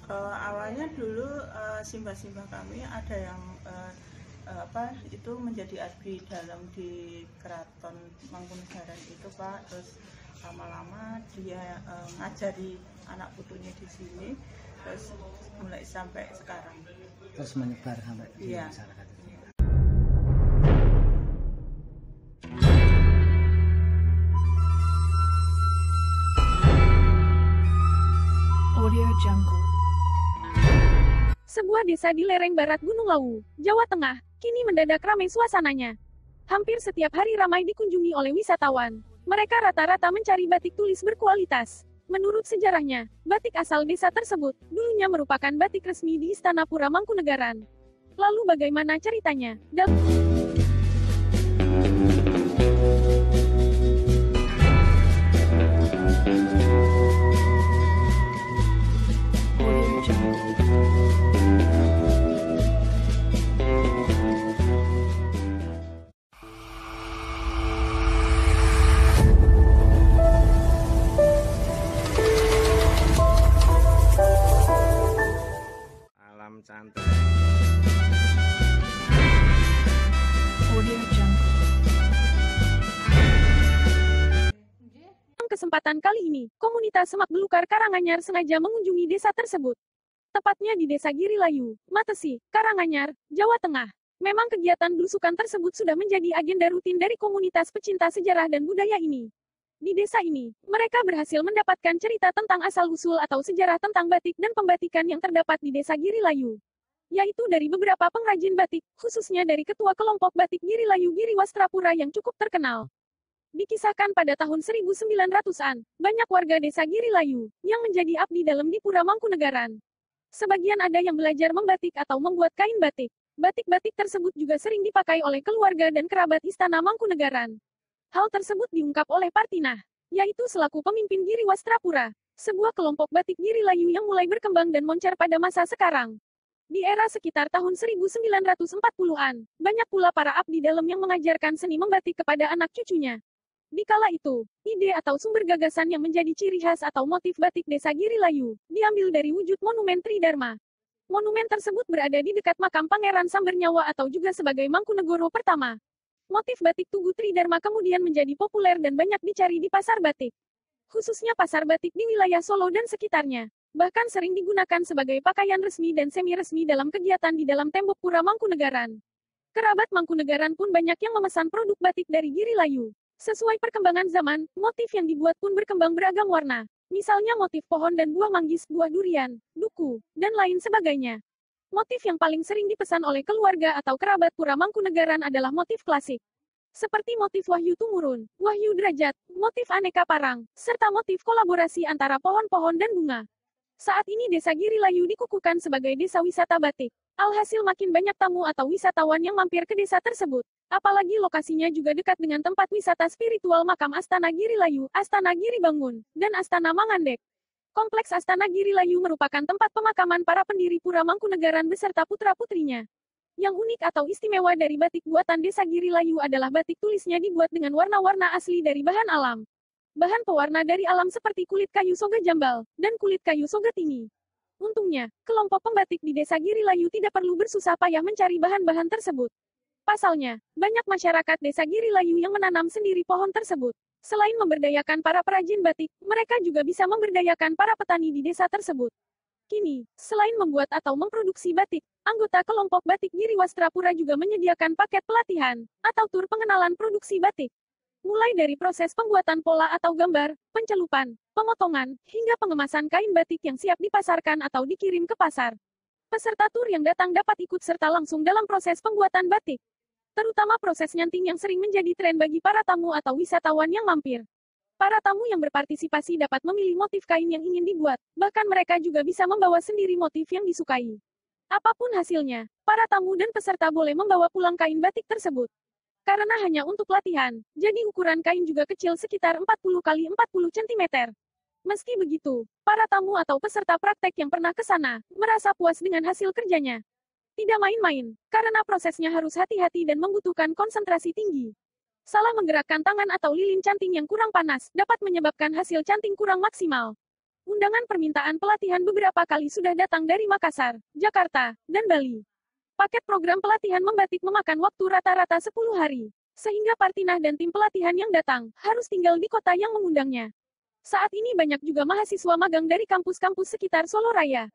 Awalnya dulu simbah-simbah kami ada yang itu menjadi abdi dalam di Keraton Mangkunegaran itu Pak. Terus lama-lama dia ngajari anak putunya di sini, terus mulai sampai sekarang. Terus menyebar sampai di Iya. masyarakat. Audio Jungle. Sebuah desa di lereng barat Gunung Lawu, Jawa Tengah, kini mendadak ramai suasananya. Hampir setiap hari ramai dikunjungi oleh wisatawan. Mereka rata-rata mencari batik tulis berkualitas. Menurut sejarahnya, batik asal desa tersebut dulunya merupakan batik resmi di Istana Pura Mangkunegaran. Lalu bagaimana ceritanya? Audio Jungle. Alam cantik. Audio Jungle. Dalam kesempatan kali ini, komunitas Semak Belukar Karanganyar sengaja mengunjungi desa tersebut. Tepatnya di Desa Girilayu, Matesi, Karanganyar, Jawa Tengah. Memang kegiatan belusukan tersebut sudah menjadi agenda rutin dari komunitas pecinta sejarah dan budaya ini. Di desa ini, mereka berhasil mendapatkan cerita tentang asal-usul atau sejarah tentang batik dan pembatikan yang terdapat di Desa Girilayu, yaitu dari beberapa pengrajin batik, khususnya dari ketua kelompok batik Girilayu Giri Wastrapura yang cukup terkenal. Dikisahkan pada tahun 1900-an, banyak warga desa Girilayu yang menjadi abdi dalam di Pura Mangkunegaran. Sebagian ada yang belajar membatik atau membuat kain batik. Batik-batik tersebut juga sering dipakai oleh keluarga dan kerabat Istana Mangkunegaran. Hal tersebut diungkap oleh Partinah, yaitu selaku pemimpin Giri Wastrapura, sebuah kelompok batik Girilayu yang mulai berkembang dan moncer pada masa sekarang. Di era sekitar tahun 1940-an, banyak pula para abdi dalam yang mengajarkan seni membatik kepada anak cucunya. Di kala itu, ide atau sumber gagasan yang menjadi ciri khas atau motif batik desa Girilayu, diambil dari wujud monumen Tridharma. Monumen tersebut berada di dekat makam Pangeran Sambernyawa atau juga sebagai Mangkunegoro pertama. Motif batik Tugu Tridharma kemudian menjadi populer dan banyak dicari di pasar batik. Khususnya pasar batik di wilayah Solo dan sekitarnya. Bahkan sering digunakan sebagai pakaian resmi dan semi-resmi dalam kegiatan di dalam tembok Pura Mangkunegaran. Kerabat Mangkunegaran pun banyak yang memesan produk batik dari Girilayu. Sesuai perkembangan zaman, motif yang dibuat pun berkembang beragam warna. Misalnya motif pohon dan buah manggis, buah durian, duku, dan lain sebagainya. Motif yang paling sering dipesan oleh keluarga atau kerabat Pura Mangkunegaran adalah motif klasik. Seperti motif Wahyu Tumurun, Wahyu Derajat, motif aneka parang, serta motif kolaborasi antara pohon-pohon dan bunga. Saat ini Desa Girilayu dikukuhkan sebagai desa wisata batik. Alhasil makin banyak tamu atau wisatawan yang mampir ke desa tersebut. Apalagi lokasinya juga dekat dengan tempat wisata spiritual makam Astana Girilayu, Astana Giribangun, dan Astana Mangandek. Kompleks Astana Girilayu merupakan tempat pemakaman para pendiri Pura Mangkunegaran beserta putra-putrinya. Yang unik atau istimewa dari batik buatan Desa Girilayu adalah batik tulisnya dibuat dengan warna-warna asli dari bahan alam. Bahan pewarna dari alam seperti kulit kayu soga jambal, dan kulit kayu soga tinggi. Untungnya, kelompok pembatik di Desa Girilayu tidak perlu bersusah payah mencari bahan-bahan tersebut. Pasalnya, banyak masyarakat Desa Girilayu yang menanam sendiri pohon tersebut. Selain memberdayakan para perajin batik, mereka juga bisa memberdayakan para petani di desa tersebut. Kini, selain membuat atau memproduksi batik, anggota kelompok batik Giri Wastrapura juga menyediakan paket pelatihan, atau tur pengenalan produksi batik. Mulai dari proses pembuatan pola atau gambar, pencelupan, pemotongan, hingga pengemasan kain batik yang siap dipasarkan atau dikirim ke pasar. Peserta tur yang datang dapat ikut serta langsung dalam proses pembuatan batik. Terutama proses nyanting yang sering menjadi tren bagi para tamu atau wisatawan yang mampir. Para tamu yang berpartisipasi dapat memilih motif kain yang ingin dibuat, bahkan mereka juga bisa membawa sendiri motif yang disukai. Apapun hasilnya, para tamu dan peserta boleh membawa pulang kain batik tersebut. Karena hanya untuk latihan, jadi ukuran kain juga kecil sekitar 40 x 40 cm. Meski begitu, para tamu atau peserta praktek yang pernah ke sana, merasa puas dengan hasil kerjanya. Tidak main-main, karena prosesnya harus hati-hati dan membutuhkan konsentrasi tinggi. Salah menggerakkan tangan atau lilin canting yang kurang panas, dapat menyebabkan hasil canting kurang maksimal. Undangan permintaan pelatihan beberapa kali sudah datang dari Makassar, Jakarta, dan Bali. Paket program pelatihan membatik memakan waktu rata-rata 10 hari. Sehingga Partinah dan tim pelatihan yang datang, harus tinggal di kota yang mengundangnya. Saat ini banyak juga mahasiswa magang dari kampus-kampus sekitar Solo Raya.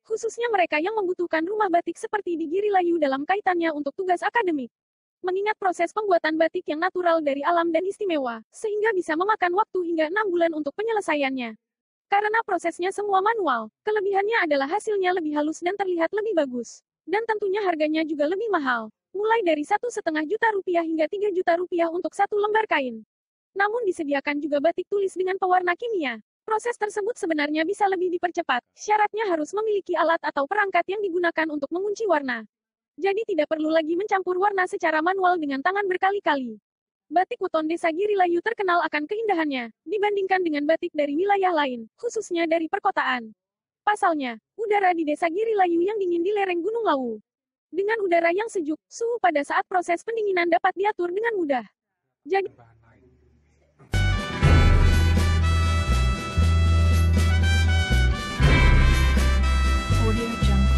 Khususnya mereka yang membutuhkan rumah batik seperti di Girilayu dalam kaitannya untuk tugas akademik. Mengingat proses pembuatan batik yang natural dari alam dan istimewa, sehingga bisa memakan waktu hingga 6 bulan untuk penyelesaiannya. Karena prosesnya semua manual, kelebihannya adalah hasilnya lebih halus dan terlihat lebih bagus. Dan tentunya harganya juga lebih mahal, mulai dari 1,5 juta rupiah hingga 3 juta rupiah untuk satu lembar kain. Namun disediakan juga batik tulis dengan pewarna kimia. Proses tersebut sebenarnya bisa lebih dipercepat, syaratnya harus memiliki alat atau perangkat yang digunakan untuk mengunci warna. Jadi tidak perlu lagi mencampur warna secara manual dengan tangan berkali-kali. Batik weton Desa Girilayu terkenal akan keindahannya, dibandingkan dengan batik dari wilayah lain, khususnya dari perkotaan. Pasalnya, udara di Desa Girilayu yang dingin di lereng Gunung Lawu. Dengan udara yang sejuk, suhu pada saat proses pendinginan dapat diatur dengan mudah. Jadi, Audio Jungle.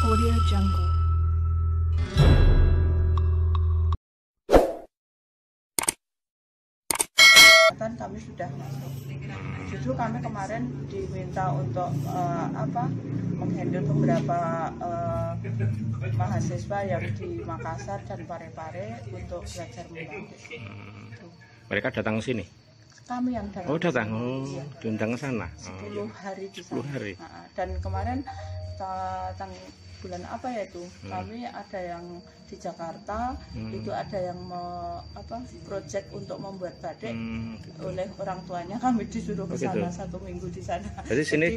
Audio Jungle. Kan kami sudah masuk. Justru kami kemarin diminta untuk menghandle beberapa mahasiswa yang di Makassar dan Parepare untuk belajar membatik. Mereka datang ke sini. Kami yang datang. Oh, datang. ke sini. Oh, Iya. diundang ke sana. 10 hari di sana. 10 hari. Dan kemarin bulan apa ya itu? Kami ada yang di Jakarta, itu ada yang project untuk membuat batik oleh orang tuanya. Kami disuruh ke sana 1 minggu di sana. Jadi sini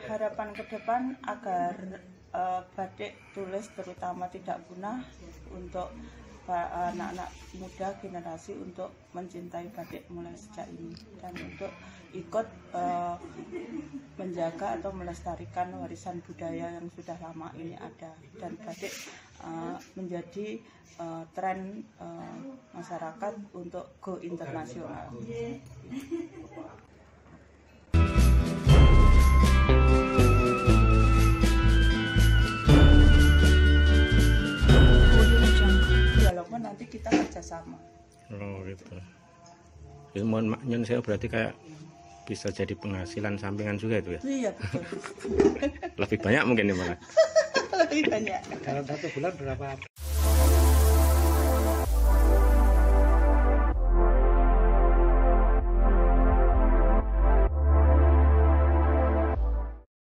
harapan ke depan agar batik tulis terutama tidak punah, untuk anak-anak muda generasi untuk mencintai batik mulai sejak ini, dan untuk ikut menjaga atau melestarikan warisan budaya yang sudah lama ini ada, dan batik menjadi tren masyarakat untuk go internasional. Walaupun nanti kita kerjasama. oh gitu. Ya, mohon maaf, saya berarti kayak bisa jadi penghasilan sampingan juga itu ya. Iya betul. Lebih banyak mungkin ya malah. Lebih banyak. Dalam 1 bulan berapa